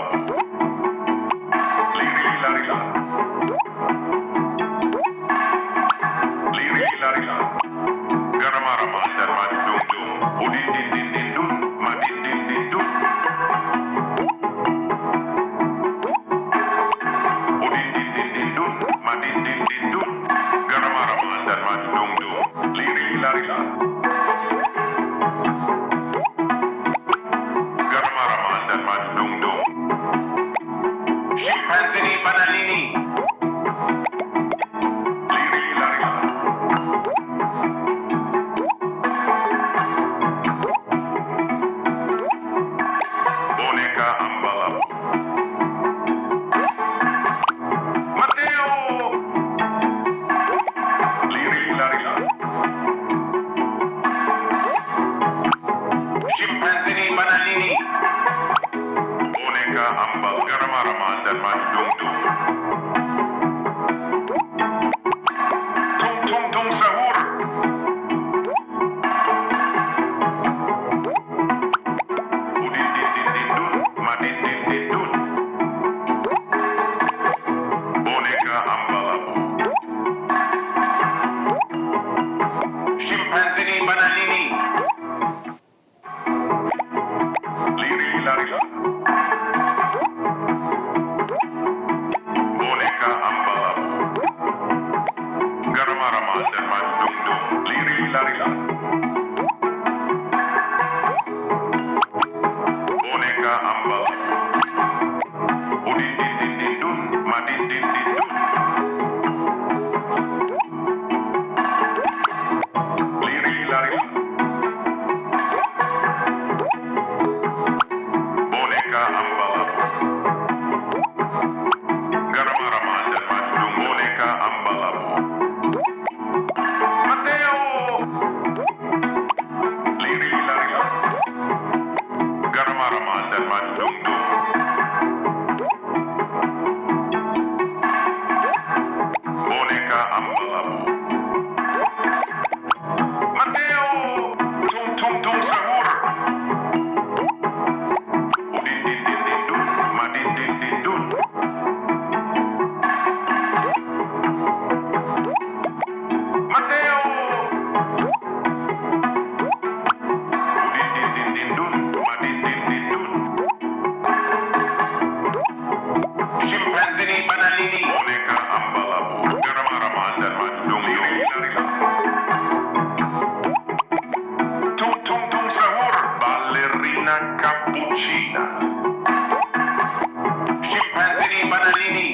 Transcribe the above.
ambalabu. Liri-lari-la. Liri-lari-la. Garama-rama dan madung-dung. Udin-din-din-din-dun. Madin-din-din-dun. Udin-din-din-din-dun. Madin-din-din-dun. Garama-rama dan madung-dung. Liri-lari-la. Garama-rama dan madung-dung. Chimpanzini bananini. Liri-lari-la. Boneka ambalabu. Mateo. Liri-lari-la. Chimpanzini bananini. Boneka ambal. Garama-rama dan madung-dung. Tung-tung-tung sahur. Udin-din-din-din-dun. Madin-din-din-dun. Boneka ambalabu. Chimpanzini bananini. Liri-lari-la. Boneka ambalabu. Garama-rama dan madung-dung. Liri-lari-la. Boneka ambalabu. Udin-din-din-din-dun. Madin-din-din-dun. Liri-lari-la. Boneka ambalabu. Garama-rama dan madung. Boneka ambalabu. Mateo. Liri-lari-la. Garama-rama dan madung-dung. Boneka ambalabu. Mateo. Tung-tung-tung sahur. Udin-din-din-din-dun. Madin-din-din-dun. Mateo. Udin-din-din-din-dun. Madin-din-din-dun. Chimpanzini bananini. Boneka ambalabu. Garama-rama dan madung. Liri-lari-la. Tung-tung-tung sahur. Ballerina cappuccina. Chimpanzini bananini.